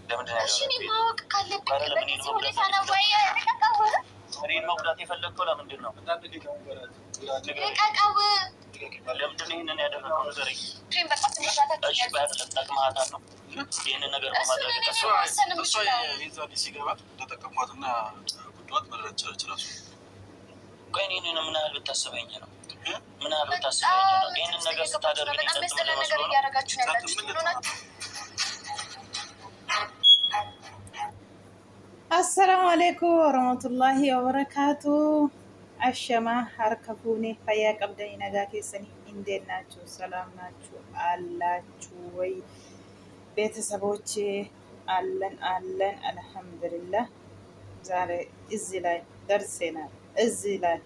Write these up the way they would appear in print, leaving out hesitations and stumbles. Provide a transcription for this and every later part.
ለምንድን ነው እሺ ማወቅ ካለብኝ በዚህ ሁኔታ ነው ወይ እኔን መጉዳት የፈለግከው ለምንድን ነው? ልቀቀው። ለምንድን ነው ይህንን ያደረገው ንገረኝ። እሺ ጠቅመሃታል ነው ይህንን ነገር በማድረግ ሲገባ ተጠቀሟትና ጉዳት መረጃች ራሱ ቆይ እኔን ምን ያህል ብታስበኝ ነው? ምን ያህል ብታስበኝ ነው? ይህንን ነገር ስታደርግ ነገር እያደረጋችሁ ያላችሁ السلام عليكم ورحمة الله وبركاته. الشما هركفوني فيا قبدني نجاكي سني إندين ناتشو سلام ناتشو الله شوي بيت سبوتشي ألن الحمد لله زاري إزلاي درسنا إزلاي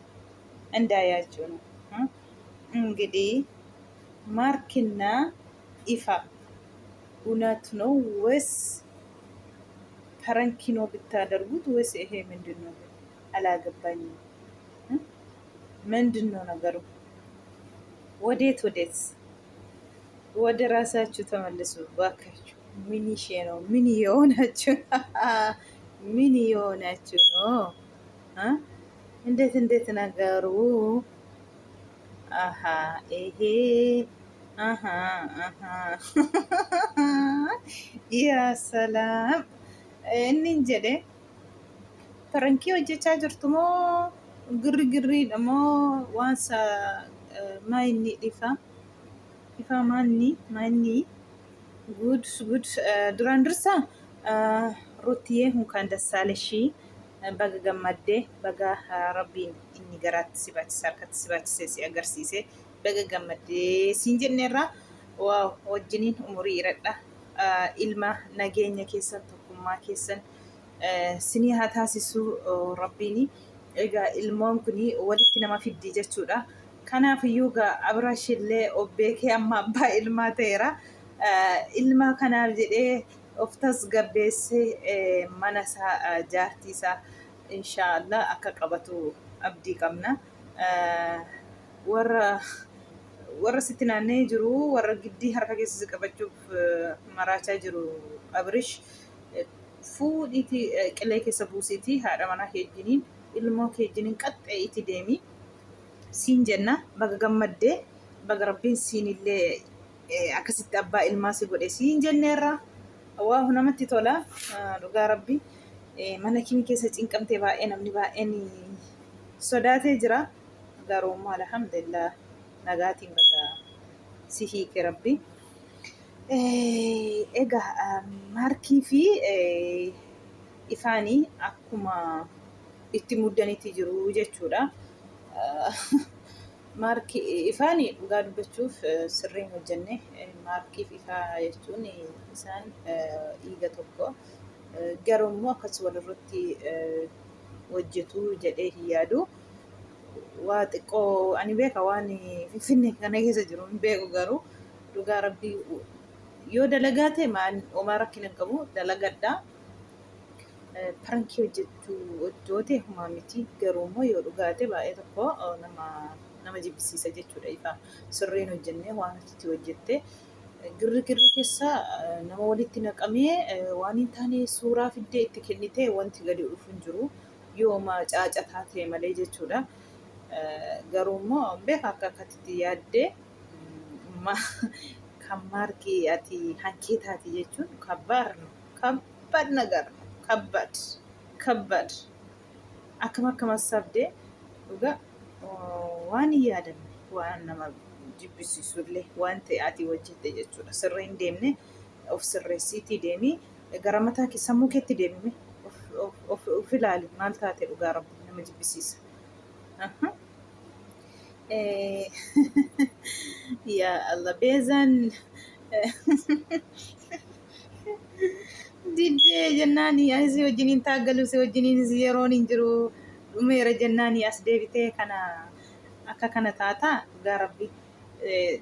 عندها جونو انقدي ماركنا إفا وناتنو وس ፐረንኪኖ ብታደርጉት ወይስ ይሄ ምንድነው? አላገባኝም። ምንድነው ነገሩ? ወዴት ወደ ራሳችሁ ተመልሱ ባካችሁ። ምን ይሼ ነው? ምን የሆናችሁ ነው? እንዴት ነገሩ? ይሄ ያ ሰላም inni jedhe parankii hojjechaa jirtu moo girriidha moo waansa maayinni ifa maanni good duraan dursa rootiyee hunkaan dassaaleshii baga gammaddee baga rabbiin inni garaatti si baachise harkatti si baachise si agarsiise baga gammaddee siin jenneerraa waaw wajjiniin umurii iradha ilma nageenya keessan tokkummaa keessan sinii haa taasisu rabbiini. Egaa ilmoon kuni walitti nama fiddi jechuudha. Kanaaf iyyuu abraashillee obbeekee amma abbaa ilmaa ta'eera. Ilma kanaaf jedhee of tasgabbeessee mana isaa jaartii isaa inshaallah akka qabatu abdii qabna. warra sitti naannee jiru warra giddii harka keessa qabachuuf maraachaa jiru abrish fuudhiiti qilee keessa buusiiti haadha manaa keejjiniin ilmoo keejjiniin qaxxee itti deemi siin jenna baga gammaddee baga rabbiin siin illee akkasitti abbaa ilmaa si godhe siin jenneerra waaw namatti tola dhugaa rabbi mana kimi keessa cinqamtee baay'ee namni baay'een sodaatee jira garuu alhamdulillah nagaatiin baga si hiike rabbi. Egaa maarkii fi ifaanii akkuma itti muddanitti jiru jechuudha. Maarkii ifaanii dhugaa dubbachuuf sirriin hojjenne maarkii fi ifaa jechuun isaan dhiiga tokko garuu immoo akkas walirratti hojjetu jedhee hin yaadu. Waa xiqqoo ani beeka waan finfinnee kana keessa jiru hin beeku garuu dhugaa rabbii yoo dalagaa ta'e homaa rakkina qabu dalagadhaa. Parankii hojjoote humaa miti garuu immoo yoo dhugaa ta'e baay'ee tokko nama jibbisiisa jechuudha. Ifaa sirriin hojjennee waan itti hojjette girri keessa nama walitti naqamee waan hin taane suuraa fiddee itti kennitee wanti gadi dhufu hin jiru yooma caacataa ta'e malee jechuudha. Garuu immoo beeka akka akkatti yaaddee kan maarkii ati hankeetaati jechuun kabbaad nagar kabbaad akkam sabdee dhugaa waan hin yaadanne waan nama jibbisiisullee waan ta'e ati hojjette jechuudha. Sirriin deemne of sirreessiitii deemii gara mataa sammuu keetti deemime of ilaali maal taate dhugaa rabbi nama jibbisiisa. Ya Allah bezan didde jennani asi wajjiniin taaggalu si wajjiniin yeroon hin jiru dhumeera jennani as deebitee kana akka kana taata dhugaa rabbi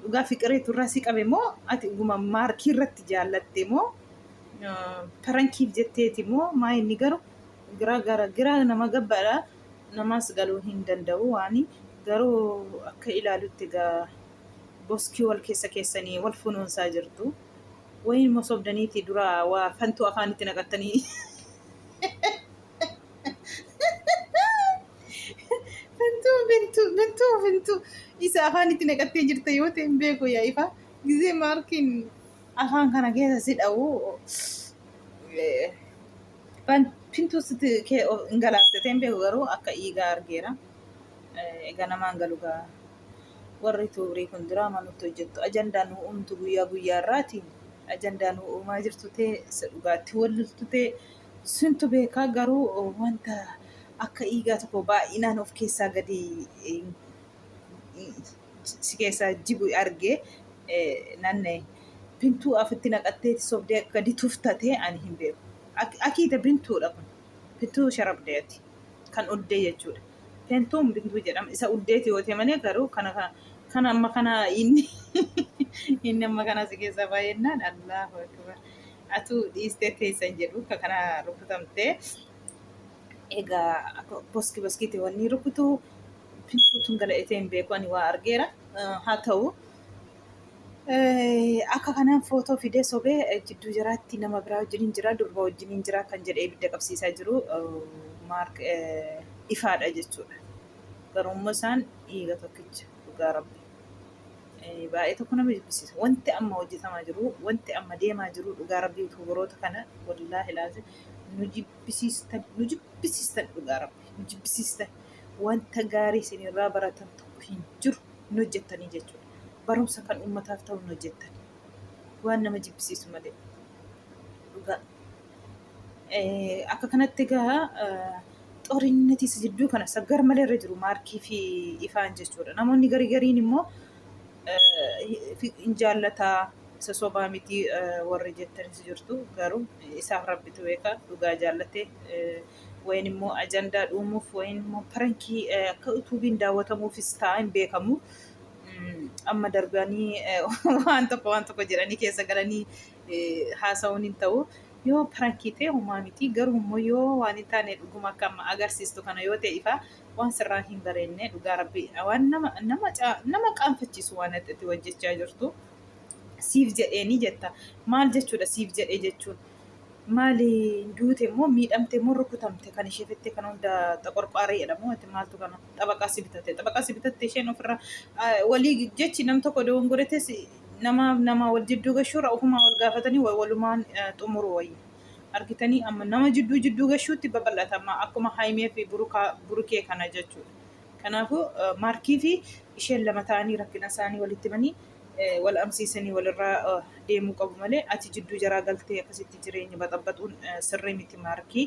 dhugaa fiqiree turraa si qabe moo ati dhuguma maarkii irratti jaallatte moo parankiif jetteeti moo maa inni garu gira nama gabbaadha namas galuu hin danda'u waani garuu akka ilaalutti boskii wal keessanii wal funuunsaa jirtu wayin immoo sobdaniiti dura waa fantuu afaanitti naqattanii fantuu isa afaanitti naqattee jirta yoo ta'e hin beeku yaa ifa gizee maarkiin afaan kana keessa si dha'u fintuu sitti hin galaaste hin beeku garuu akka dhiigaa argeera. Egaa namaan galu gaa warri tuurii kun diraamaa nutti hojjettu ajandaa nu uumtu guyyaa guyyaarraati. Ajandaa nu uumaa jirtu ta'e dhugaatti wallultu ta'e suntu beekaa garuu wanta akka dhiigaa tokko baay'inaan of keessaa gadi si keessaa jibu argee nanne bintuu afitti naqattee sobdee gadi tuftatee ani hin beeku. Akiita bintuudha kun bintuu sharabdeeti kan uddee jechuudha. Pentuun bintuu jedhama isa uddeeti yoo ta'e malee garuu kana amma kana inni amma kana si keessa baay'inaan Allahu akbar atu dhiistee teessan jedhu kana rukutamtee egaa boskiitii wanni rukutu bintuutun gala'etee hin beeku ani waa argeera haa ta'u akka kanaan footoo fidee sobee jidduu jiraatti nama biraa wajjiniin jira durba wajjiniin jira kan jedhee ibidda qabsiisaa jiru maark ifaadha jechuudha. Garuu isaan dhiiga tokkicha dhugaa rabbi. Baay'ee tokko nama jibbisiisa. Wanti amma hojjetamaa jiru, wanti amma deemaa jiru dhugaa rabbi yuutuubaroota kana wallaahi laazim nu jibbisiistan dhugaa rabbi nu jibbisiistan. Wanta gaarii isinirraa baratan tokko hin jiru nu hojjettanii jechuudha. Barumsa kan uummataaf ta'u nu hojjettanii. Waan nama jibbisiisu malee. Dhugaa. Akka kanatti egaa xoriinnitis jidduu kana saggar malee irra jiru maarkii fi ifaan jechuudha. Namoonni gariin immoo hin jaallataa isa sobaa miti warri jettanis jirtu garuu isaaf rabbitu beeka dhugaa jaallatee wayin immoo ajandaa dhuumuuf wayin immoo parankii akka utuubiin daawwatamuufis ta'a hin beekamu. Amma darbanii waan tokko jedhanii keessa galanii haasa'uun hin ta'u. Yoo parankii ta'e homaa miti garuu immoo yoo waan hin taane dhuguma akka amma agarsiistu kana yoo ta'e ifa waan sirraa hin bareenne dhugaa rabbi waan nama qaanfachiisu waan itti hojjechaa jirtu siif jedheeni jetta maal jechuudha siif jedhee jechuun maali duute immoo miidhamte immoo rukutamte kan ishee fitte kan hunda xaqorqaaree jedhamu ati maaltu kana xabaqaa si bitatte isheen ofirraa walii jechi nam tokko doongoretes nama wal jidduu gashuurra ofumaa wal gaafatanii walumaan xumuru wayii argitanii amma nama jidduu gashuutti babal'atama akkuma haimee fi burukee kana jechuudha. Kanaafuu maarkii fi isheen lama ta'anii rakkina isaanii walitti himanii wal amsiisanii walirraa deemuu qabu malee ati jidduu jaraa galtee akkasitti jireenya baxabbaxuun sirrii miti maarkii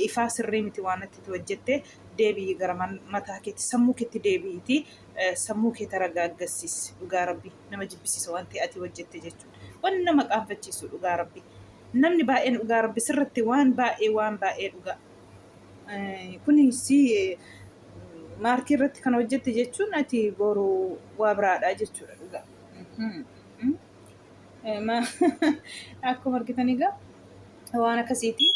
ifaa sirrii miti waan itti hojjette deebii gara mataa keetti sammuu keetti deebiiti sammuu kee taragaaggassiis dhugaa rabbi nama jibbisiisa waan ta'e ati hojjette jechuudha. Waan nama qaanfachiisu dhugaa rabbi. Namni baay'een dhugaa rabbi sirriitti waan baay'ee dhugaa. Kuni si maarkii irratti kan hojjette jechuun ati boru waa biraadha jechuudha dhugaa. Akkuma argitanii egaa waan akkasiiti.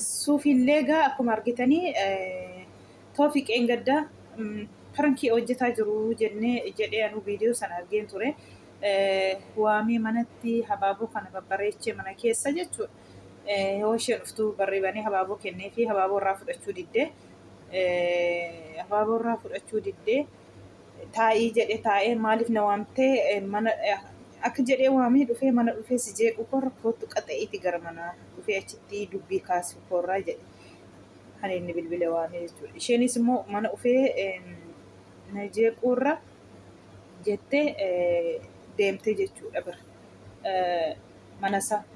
Suufiillee egaa akkuma argitanii Toofiqeen gaddaa parankii hojjetaa jiru jedhee anu viidiyoo sana argeen ture. Waamee manatti habaaboo kana babbareechee mana keessa jechuudha. Yoo isheen dhuftuu barreeffanii habaaboo kennee fi habaaboo irraa fudhachuu diddee taa'ii jedhee taa'ee maaliif na waamtee mana akka jedhee waamee dhufee mana dhufee si jeequ korra kootu qaxa'iiti gara mana dhufee achitti dubbii kaasu korraa jedhe kan inni bilbila waamee jechuudha. Isheenis immoo mana dhufee na jeequurra jettee deemtee jechuudha bira.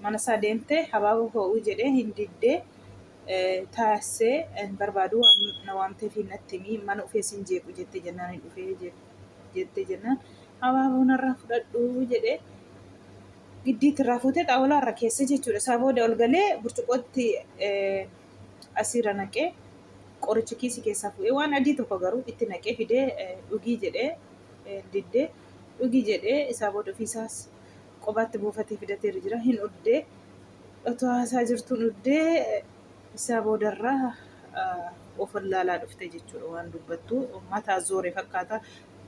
Manasaa deemtee habaaboo ho'uu jedhee hin diddee taasisee barbaadu na waamtee fi natti himii mana dhufee sin jeequ jettee jennaan hin dhufee jettee jennaan habaaboo narraa fudhadhu jedhee giddiitti irraa fuutee xaawulaa irra keessa jechuudha. Isaa booda ol galee burcuqootti asiirra naqee qoricha kiisii keessaa fuudhee waan adii tokko garuu itti naqee fidee dhugii jedhee diddee dhugii jedhee isaa booda ofiisaas qobaatti buufatee fidatee jira hin uddee otoo haasaa jirtuun uddee isaa boodarraa of wallaalaa dhufte jechuudha waan dubbattu mataa zooree fakkaata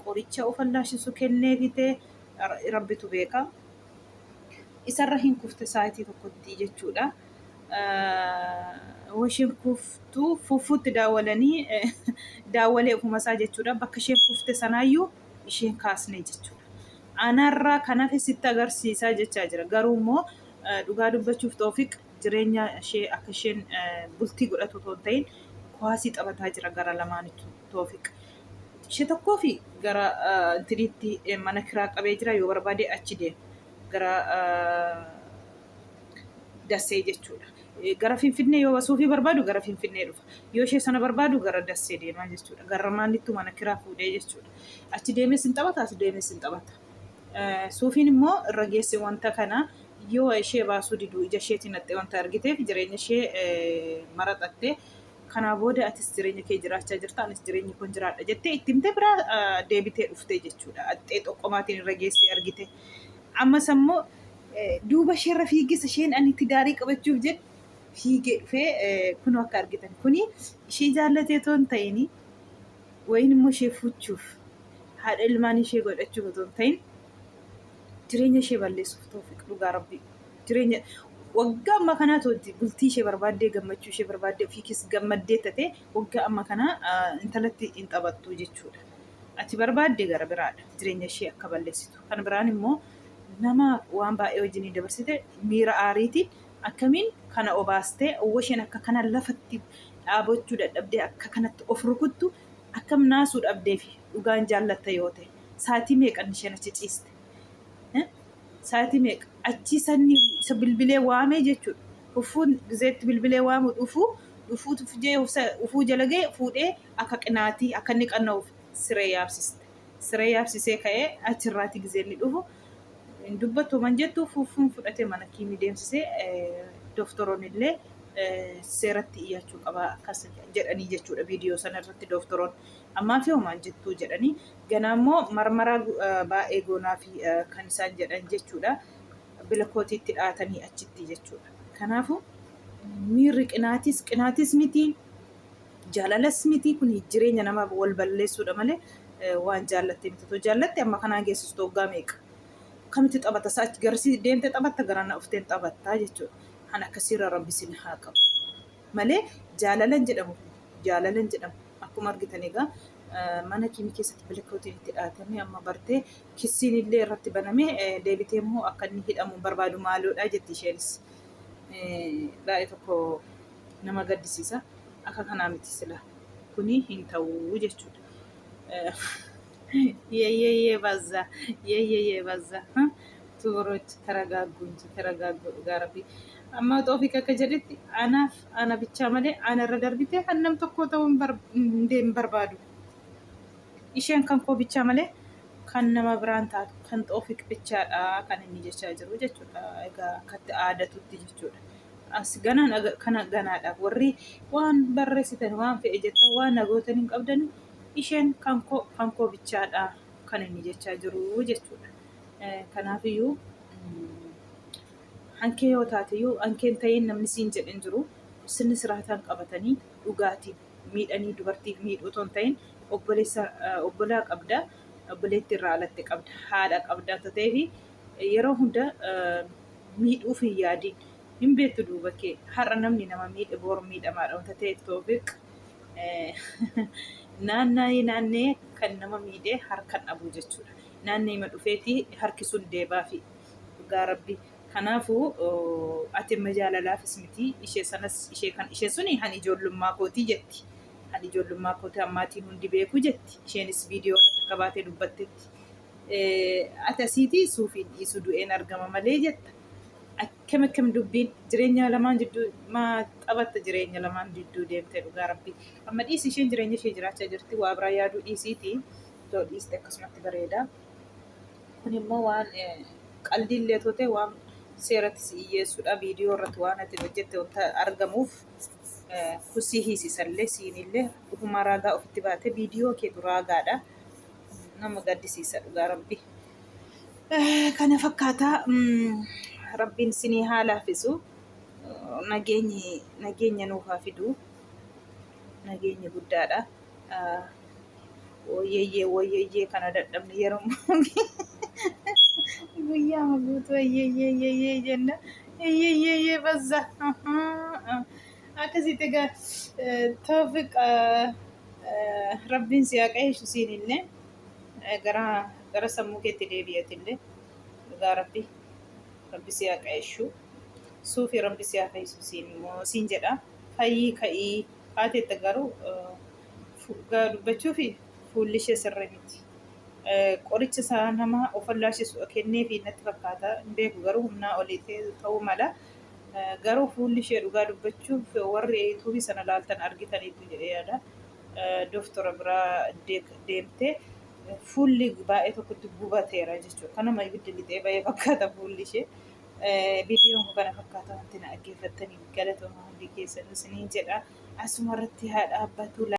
qoricha of wallaashisu kennee fitee rabbitu beeka. isarra hin kufte sa'aatii tokkotti jechuudha. Ishiin kuftu fufuutti daawwalanii daawwalee ofuma isaa jechuudha. Bakka isheen kufte sanaayyuu isheen kaasne jechuudha. Anarraa kanaaf sitti agarsiisaa jechaa jira. Garuu immoo dhugaa dubbachuuf Toofiq jireenya ishee akka isheen bultii godhatu otoo hin ta'in kuwaasii taphataa jira gara lamaanitti Toofiq. Ishee tokkoo fi gara intiniitti mana kiraa qabee jira. Yoo barbaade achi deema gara Dassee jechuudha. Gara Finfinnee yoo basuufii barbaadu gara Finfinnee dhufa. Yoo ishee sana barbaadu gara Dassee deemaa jechuudha. Gara maalittuu mana kiraa fuudhee jechuudha. Achi deemes hin taphata, as deemes hin taphata. Suufiin immoo irra geesse wanta kana yoo ishee baasuu diduu ija isheetiin haxxee wanta argiteef jireenya ishee maraxattee kanaa booda atis jireenya kee jiraachaa jirta anis jireenya kun jiraadha jettee itti himtee biraa deebitee dhuftee jechuudha. Haxxee xoqqomaatiin irra geessee argite. Ammas ammoo duuba isheerra fiigisa isheen ani itti daarii qabachuuf jedhu fiigee dhufee kun akka argitan kuni ishee jaallatee otoo hin ta'in wayin immoo ishee fuuchuuf haadha ilmaan ishee godhachuuf otoo hin ta'in jireenya ishee balleessuuf Toofiq dhugaa Rabbii jireenya waggaa amma kanaa tooti bultii ishee barbaaddee gammachuu ishee barbaaddee ofii keessa gammaddee tatee waggaa amma kanaa intalatti hin taphattu jechuudha. Ati barbaaddee gara biraadha jireenya ishee akka balleessitu. Kan biraan immoo nama waan baay'ee wajjin dabarsite miira aariitiin akkamiin kana obaastee owwa isheen akka kana lafatti dhaabachuu dadhabdee akka kanatti of rukuttu akkam naasuu dhabdee fi dhugaan jaallatta yoo ta'e sa'aatii meeqan isheen achi ciiste? Sa'aatii meeqa achi sanni isa bilbilee waamee jechuudha. Ufuun gizeetti bilbilee waamu ufuu jala ga'e fuudhee akka qinaatii akka inni qanna'uuf siree yaabsiste. Siree yaabsisee ka'ee achirraati gizee inni dhufu. Dubbatu man jettu ufuun fudhatee mana kiimii deemsisee doktoroon illee seeratti iyyachuu qaba akkas jedhanii jechuudha. Viidiyoo sana irratti doktoroon ammaa fi homaan jettuu jedhanii ganaa immoo marmara baay'ee goonaa fi kan isaan jedhan jechuudha. Bilakootiitti dhaatanii achitti jechuudha. Kanaafuu miirri qinaatis miti jaalalas miti kun jireenya nama wal balleessuudha malee waan jaallatte miti. Too jaallatte amma kanaa geessistu waggaa meeqa? Kamitti taphata sa'achi garsii deemte taphatta garanna ufteen taphattaa jechuudha. Kan akkasiirra Rabbi sin haa qabu. Malee jaalalan jedhamu akkuma argitan egaa mana kiimii keessatti bilakootiin itti dhaatamee amma bartee kissiin illee irratti banamee deebitee immoo akka inni hidhamu barbaadu maaloodha jetti isheenis. Baay'ee tokko nama gaddisiisa. Akka kanaa miti sila kuni hin ta'uu jechuudha. Baza tuuroች ተረጋጉ እንጂ ተረጋጉ ጋርቢ አማ ጦፊቅ ከጀድት አና ብቻ ማለ አና ረዳርቢቴ አንንም ተኮተውን እንደም በርባዱ ኢሸን ከንኮ ብቻ ማለ ከነማ ብራንታ ከን ጦፊቅ ብቻ ካን እንጀቻ ጅሩ ጀቹዳ እጋ ከት አደቱት ጀቹዳ as kana ganaadha warri waan barreessitan waan fe'e jettan waan nagootaniin qabdan isheen kankoo bichaadha kan inni jechaa jiru jechuudha. Kanaafiyyuu hankee yoo taateyyuu hankeen ta'een namni siin jedhan jiru sinni siraataan qabatanii dhugaatiin miidhanii dubartiif miidhuu otoo hin ta'in obbolaa qabda obboleetti irraa alatti qabda haadha qabda ta'ee fi yeroo hunda miidhuuf hin yaadiin. Hin beektu duuba kee har'a namni nama miidhe boor miidhamaadha wanta ta'eef Toofiq naannee kan nama miidhee harkaan dhabu jechuudha. Naannee ima dhufeetii harki sun deebaa fi dhugaa Rabbi. Kanaafuu ati imma jaalalaafis miti ishee suni han ijoollummaa kootii jetti. Han ijoollummaa kootii ammaatiin hundi beeku jetti. Isheenis viidiyoo irratti akka baatee dubbattetti. Ati asiitii suufiin dhiisu du'een argama malee jetta. Akkam dubbiin jireenya lamaan jidduu maa taphatta jireenya lamaan jidduu deemtee dhugaa Rabbi. Amma dhiisi isheen jireenya ishee jiraachaa jirti waa biraa yaaduu dhiisiiti. Too dhiiste akkasumatti bareeda. Kun immoo waan qaldiillee toote waan seeratti si iyyeessuudha. Viidiyoo irratti waan ati hojjette wanta argamuuf kusii hiisisallee siinillee dhufuma raagaa ofitti baate viidiyoo keetu raagaadha. Nama gaddisiisa dhugaa Rabbi. Kana fakkaataa Rabbiin sinii haala hafisu nageenya nuuf haa fidu nageenya guddaadha. Woyyeyyee kana dadhabne yeroo guyyaa maguutuu ayyeeyyeeyyeeyyee jenna ayyeeyyeeyyee bazza akkasitti egaa Toofiq rabbiin si haa qajeelchu siinillee gara sammuu keetti deebi'atillee egaa rabbi si haa qajeelchu suufi rabbi si haa fayyisu siin jedha fayyii ka'ii haateetta garuu dubbachuu fi fuulli ishee sirrii miti. Qoricha isaa nama ofallaashisu kennee fi natti fakkaata hin beeku garuu humnaa olii ta'uu mala garuu fuulli ishee dhugaa dubbachuuf warri tuubii sana laaltan argitaniitu jedhee yaada. Dooftora biraa deemtee fuulli baay'ee tokkotti gubateera jechuudha. Kanuma ibidda lixee baay'ee fakkaata fuulli ishee. Viidiyoon kana fakkaata wanti na dhaggeeffattanii galatooma hundi keessan isiniin jedha. Asuma irratti haa dhaabbatu.